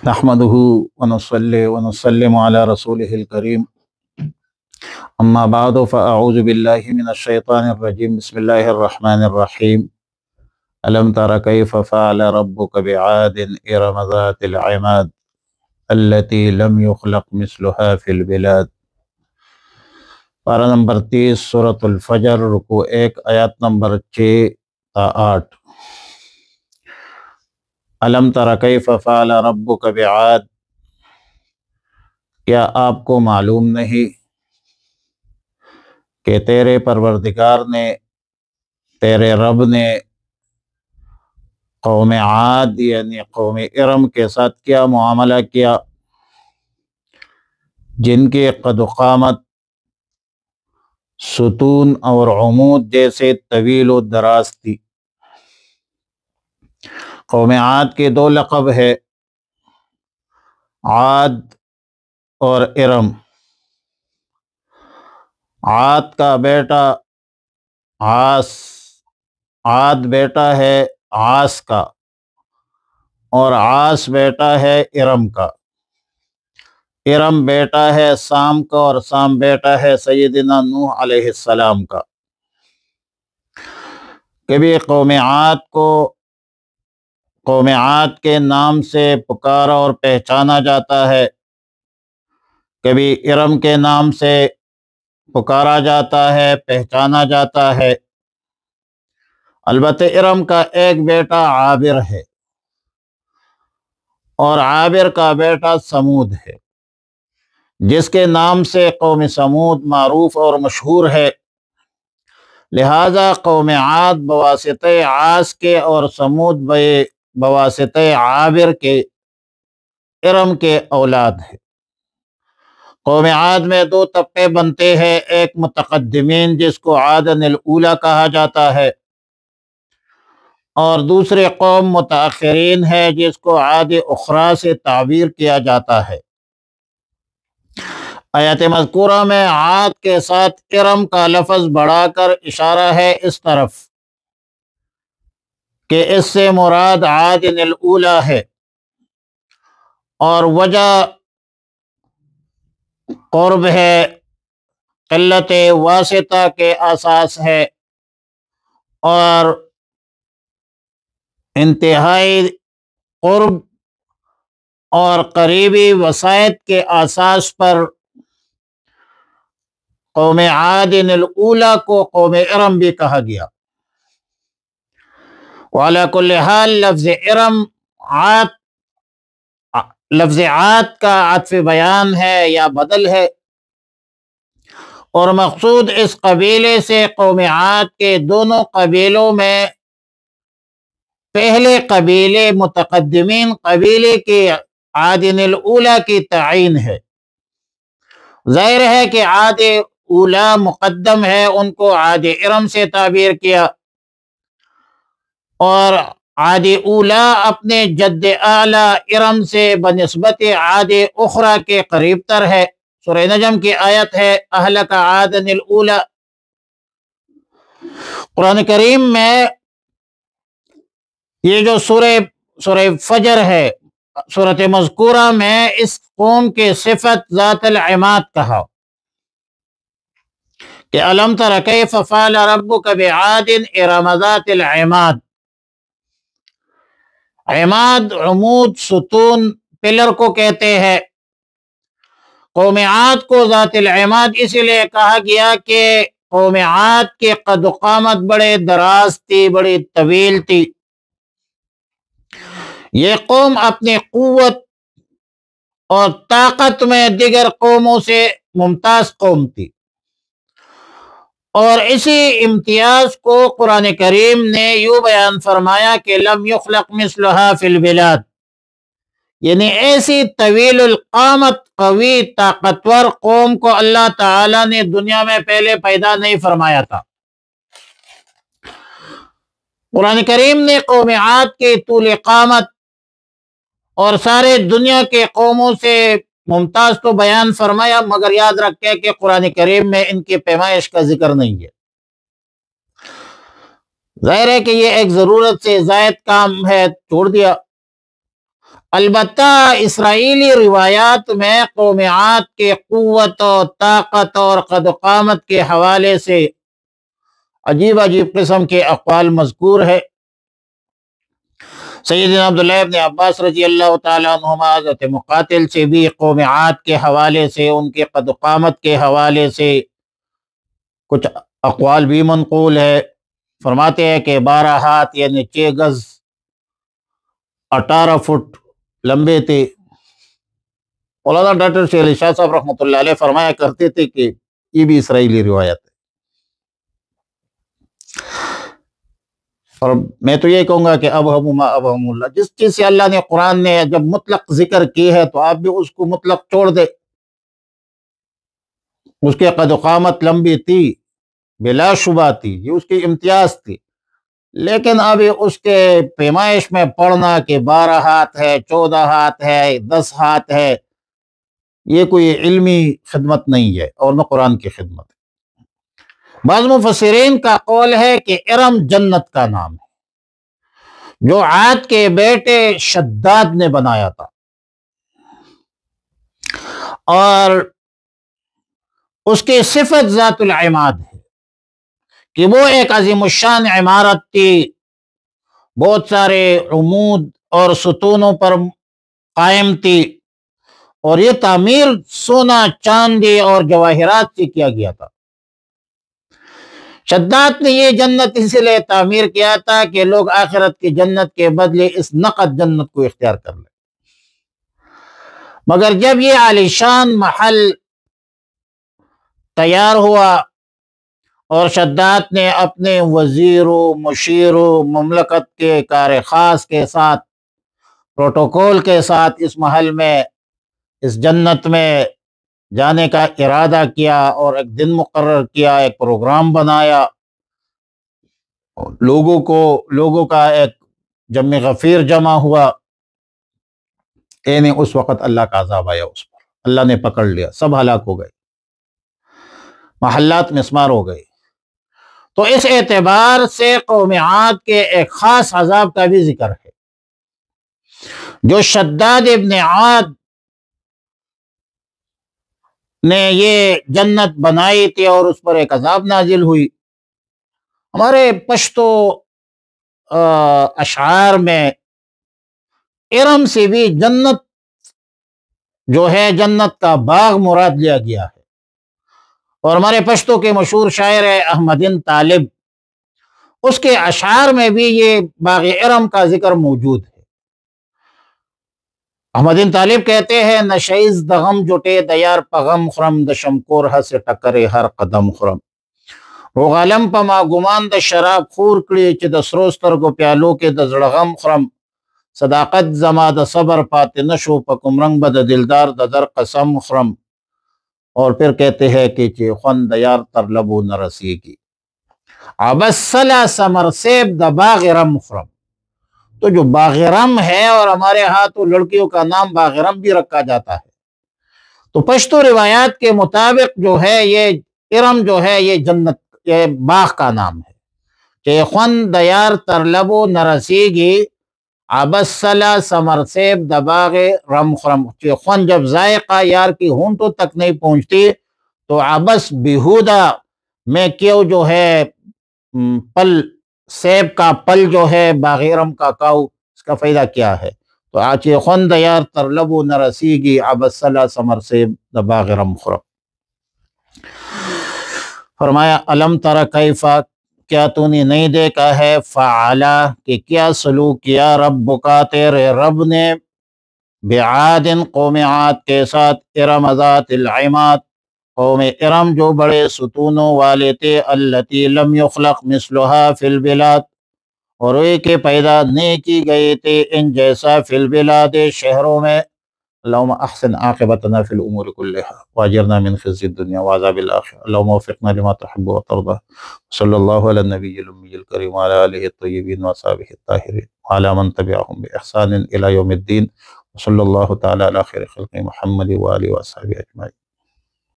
نحمده ونصلي ونسلم على رسوله الكريم أما بعد فأعوذ بالله من الشيطان الرجيم بسم الله الرحمن الرحيم ألم تر كيف فعل ربك بعاد إرم ذات العماد التي لم يخلق مثلها في البلاد۔ پارہ نمبر 30 سورۃ الفجر، رکوع 1 آیات نمبر 6 تا 8۔ الم تر کیف فعل ربک بعاد، کیا آپ کو معلوم نہیں کہ تیرے پروردگار نے، تیرے رب نے قوم عاد یعنی قوم ارم کے ساتھ کیا معاملہ کیا، جن کے قد و قامت ستون اور عمود جیسے طویل و دراز تھی۔ قوم عاد کے دو لقب ہے، عاد اور ارم۔ عاد کا بیٹا عاص، عاد بیٹا ہے عاص کا، اور عاص بیٹا ہے ارم کا۔ ارم بیٹا ہے سام کا، اور سام بیٹا ہے سیدنا نوح علیہ السلام کا۔ کبھی قوم عاد کو قوم عاد کے نام سے پکارا اور پہچانا جاتا ہے، کبھی ارم کے نام سے پکارا جاتا ہے، پہچانا جاتا ہے۔ البتہ ارم کا ایک بیٹا عابر ہے، اور عابر کا بیٹا سمود ہے، جس کے نام سے قوم سمود معروف اور مشہور ہے۔ لہذا قوم عاد بواسطہ عاص کے اور سمود بواسطہ عابر کے ارم کے اولاد ہے۔ قوم عاد میں دو طبقے بنتے ہیں، ایک متقدمین جس کو عادن الاولی کہا جاتا ہے، اور دوسرے قوم متاخرین ہے جس کو عاد اخری سے تعبیر کیا جاتا ہے۔ آیت مذکورہ میں عاد کے ساتھ ارم کا لفظ بڑھا کر اشارہ ہے اس طرف کہ اس سے مراد عادن الاولی ہے، اور وجہ قرب ہے، قلت واسطہ کے اساس ہے، اور انتہائی قرب اور قریبی وسائط کے اساس پر قوم عادن الاولی کو قوم ارم بھی کہا گیا۔ وعلی کل حال لفظ عاد کا عطف بیان ہے یا بدل ہے، اور مقصود اس قبیلے سے قوم عاد کے دونوں قبیلوں میں پہلے قبیلے متقدمین قبیلے کے عادن الاولی کی تعین ہے۔ ظاہر ہے کہ عاد اولی مقدم ہے، ان کو عاد ارم سے تعبیر کیا، اور عاد اولی اپنے جد اعلی ارم سے بنسبت عاد اخری کے قریب تر ہے۔ سورہ نجم کی آیت ہے اہلک عادن الاولی۔ قرآن کریم میں یہ جو سورہ فجر ہے، سورۃ مذکورہ میں اس قوم کے صفت ذات العماد کہا کہ الم تر کیف فعل ربک بعاد ارم ذات العماد۔ عماد عمود ستون پلر کو کہتے ہیں۔ قوم عاد کو ذات العماد اس لیے کہا گیا کہ قوم عاد کے قد و قامت بڑے دراز تھی، بڑی طویل تھی۔ یہ قوم اپنی قوت اور طاقت میں دیگر قوموں سے ممتاز قوم تھی، اور اسی امتیاز کو قرآن کریم نے یوں بیان فرمایا کہ لم یخلق مثلها فی البلاد، یعنی ایسی طویل القامت قوی طاقتور قوم کو اللہ تعالی نے دنیا میں پہلے پیدا نہیں فرمایا تھا۔ قرآن کریم نے قوم عاد کے طول قامت اور سارے دنیا کے قوموں سے ممتاز تو بیان فرمایا، مگر یاد رکھیں کہ قرآن کریم میں ان کی پیمائش کا ذکر نہیں ہے۔ ظاہر ہے کہ یہ ایک ضرورت سے زائد کام ہے، چھوڑ دیا۔ البتہ اسرائیلی روایات میں قوم عاد کے قوت و طاقت اور قد و قامت کے حوالے سے عجیب عجیب قسم کے اقوال مذکور ہے۔ سیدنا عبداللہ ابن عباس رضی اللہ تعالیٰ عنہما حضرت مقاتل سے بھی قوم عاد کے حوالے سے، ان کے قد و قامت کے حوالے سے کچھ اقوال بھی منقول ہے۔ فرماتے ہیں کہ 12 ہاتھ یعنی 6 گز 18 فٹ لمبے تھے۔ مولانا ڈاکٹر شیخ علی شاہ صاحب رحمۃ اللہ علیہ فرمایا کرتے تھے کہ یہ بھی اسرائیلی روایت ہے۔ اور میں تو یہ کہوں گا کہ ابہم ما ابہم اللہ، جس چیز سے اللہ نے قرآن نے جب مطلق ذکر کی ہے تو آپ بھی اس کو مطلق چھوڑ دے۔ اس کے قد و قامت لمبی تھی، بلا شبہ تھی، یہ اس کی امتیاز تھی، لیکن اب اس کے پیمائش میں پڑھنا کہ 12 ہاتھ ہے، 14 ہاتھ ہے، 10 ہاتھ ہے، یہ کوئی علمی خدمت نہیں ہے اور نہ قرآن کی خدمت ہے۔ بعض مفسرین کا قول ہے کہ ارم جنت کا نام ہے جو عاد کے بیٹے شداد نے بنایا تھا، اور اس کی صفت ذات العماد ہے کہ وہ ایک عظیم الشان عمارت تھی، بہت سارے عمود اور ستونوں پر قائم تھی، اور یہ تعمیر سونا، چاندی اور جواہرات سے کیا گیا تھا۔ شداد نے یہ جنت اس لیے تعمیر کیا تھا کہ لوگ آخرت کی جنت کے بدلے اس نقد جنت کو اختیار کر لیں۔ مگر جب یہ عالیشان محل تیار ہوا اور شداد نے اپنے وزیر و مشیر و مملکت کے کار خاص کے ساتھ، پروٹوکول کے ساتھ اس محل میں، اس جنت میں جانے کا ارادہ کیا اور ایک دن مقرر کیا، ایک پروگرام بنایا، لوگوں کا ایک جمع غفیر جمع ہوا، اس وقت اللہ کا عذاب آیا اس پر، اللہ نے پکڑ لیا، سب ہلاک ہو گئے، محلات مسمار ہو گئے۔ تو اس اعتبار سے قوم عاد کے ایک خاص عذاب کا بھی ذکر ہے۔ جو شداد ابن عاد نے یہ جنت بنائی تھی اور اس پر ایک عذاب نازل ہوئی۔ ہمارے پشتو اشعار میں ارم سے بھی جنت جو ہے، جنت کا باغ مراد لیا گیا ہے، اور ہمارے پشتو کے مشہور شاعر ہے احمدین طالب، اس کے اشعار میں بھی یہ باغ ارم کا ذکر موجود ہے۔ احمدین طالب کہتے ہیں، نشیز دغم جٹے دیار پغم خرم دشم کورہ سے ٹکرے ہر قدم خرم، روغالم پما گمان د شراب خور کړي چې د سرو سترګو پیالو کې د زړه غم خورم، صداقت زما د صبر پاتې نشو په کوم رنگ به د دلدار د در قسم خورم۔ اور پھر کہتے ہیں کہ چې خوند د یار تر لبو نه رسیږي، عبس سلا ثمر سیب د باغ رم خورم۔ تو جو باغ رم ہے، اور ہمارے ہاں تو لڑکیوں کا نام باغ رم بھی رکھا جاتا ہے، تو پشتو روایات کے مطابق جو ہے یہ ارم جو ہے یہ جنت، یہ باغ کا نام ہے کہ خوند دیار تر لبو نرسیگی عبسلا ثمر سیب د باغ رم خرم، کہ خوند جب ذائقہ یار کی ہونٹوں تک نہیں پہنچتی تو عبس بیہودہ میں کیوں جو ہے پل، سیب کا پل جو ہے باغ رم کا کاؤ، اس کا فائدہ کیا ہے؟ تو آچے خوند دیار تر لبو نرسیگی عبسلا ثمر سیب د باغ رم خرم۔ فرمایا علم تر کیفا، کیا تو نے نہیں دیکھا ہے، فعلا کہ کیا سلوک کیا، رب کا تیرے رب نے، بعاد قوم عاد کے ساتھ، ارم ذات العماد قوم ارم جو بڑے ستونوں والے تھے، التی لم یخلق مثلها فی البلاد اور وہ کہ پیدا نہیں کی گئے تھے ان جیسا فی البلاد شہروں میں۔ اللهم احسن عاقبتنا في الامور كلها واجرنا من خزي الدنيا وعذاب الاخره، اللهم وفقنا لما تحب وترضى، صلى الله على النبي الامي الكريم وعلى اله الطيبين واصحابه الطاهرين وعلى من تبعهم باحسان الى يوم الدين، وصلى الله تعالى على خير خلق محمد واله واصحابه اجمعين۔